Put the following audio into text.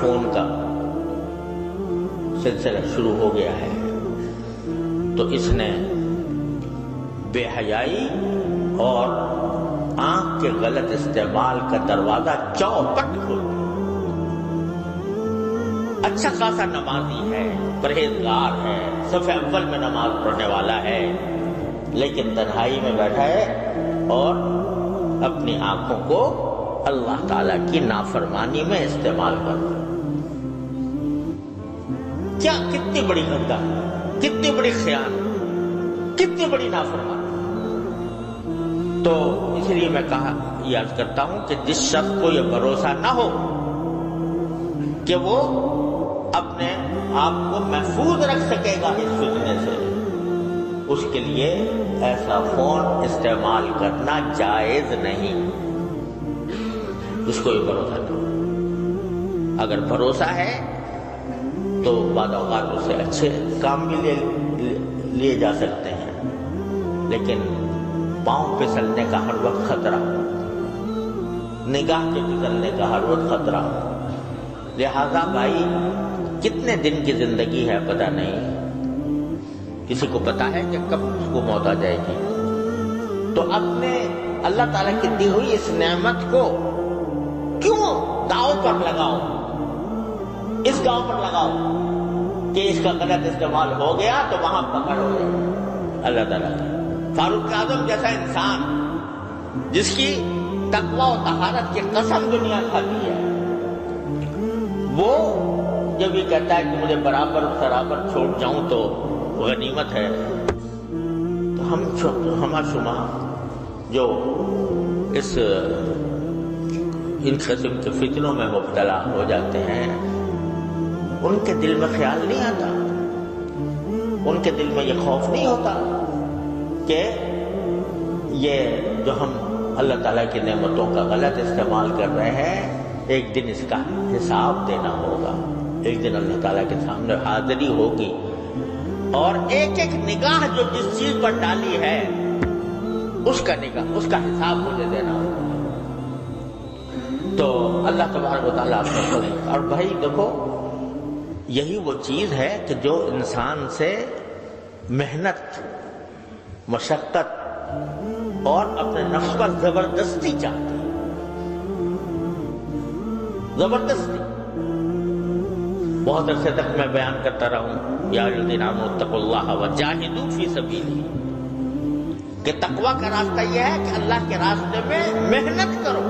Phone کا سلسلہ شروع ہو گیا ہے، تو اس نے بے حیائی اور آنکھ کے غلط استعمال کا دروازہ چوپٹ کھول دیا۔ اچھا خاصا نمازی ہے، پرہیزگار ہے، صف اول میں نماز پڑھنے والا ہے، لیکن تنہائی میں بیٹھا ہے اور اپنی آنکھوں کو اللہ تعالیٰ کی نافرمانی میں استعمال کر رہا ہے۔ کیا کتنی بڑی غداری، کتنی بڑی خیانت، کتنی بڑی نافرمانی۔ تو اس لیے میں یاد کرتا ہوں کہ جس شخص کو یہ بھروسہ نہ ہو کہ وہ اپنے آپ کو محفوظ رکھ سکے گا اس فتنے سے، اس کے لیے ایسا فون استعمال کرنا جائز نہیں، جس کو یہ بھروسہ نہ ہو۔ اگر بھروسہ ہے تو بعض اوقات اس سے اچھے کام بھی لیے جا سکتے ہیں، لیکن پاؤں پھسلنے کا ہر وقت خطرہ، نگاہ کے پھسلنے کا ہر وقت خطرہ۔ لہذا بھائی کتنے دن کی زندگی ہے پتہ نہیں، کسی کو پتا ہے کہ کب اس کو موت آ جائے گی، تو اپنے اللہ تعالیٰ کی دی ہوئی اس نعمت کو کیوں داؤ پر لگاؤ، اس گاؤں پر لگاؤ کہ اس کا غلط استعمال ہو گیا تو وہاں پکڑ ہو جائے اللہ تعالیٰ کا۔ فاروق اعظم جیسا انسان جس کی تقوی و طہارت کی قسم دنیا کھاتی ہے، وہ جب یہ کہتا ہے کہ مجھے برابر سرابر چھوڑ جاؤں تو غنیمت ہے، تو ہم شما جو ان قسم کے فتنوں میں مبتلا ہو جاتے ہیں، ان کے دل میں خیال نہیں آتا، ان کے دل میں یہ خوف نہیں ہوتا کہ یہ جو ہم اللہ تعالیٰ کی نعمتوں کا غلط استعمال کر رہے ہیں، ایک دن اس کا حساب دینا ہوگا، ایک دن اللہ تعالیٰ کے سامنے حاضری ہوگی، اور ایک ایک نگاہ جو جس چیز پر ڈالی ہے اس کا حساب مجھے دینا ہوگا۔ تو اللہ تبارک و تعالیٰ آپ کو کرے۔ اور بھائی دیکھو، یہی وہ چیز ہے کہ جو انسان سے محنت، مشقت اور اپنے نفس پر زبردستی چاہتی ہے، زبردستی۔ بہت عرصے تک میں بیان کرتا رہا ہوں، یا الذین آمنوا اتقوا اللہ وجاہدوا فی سبیلہ، کہ تقویٰ کا راستہ یہ ہے کہ اللہ کے راستے میں محنت کرو،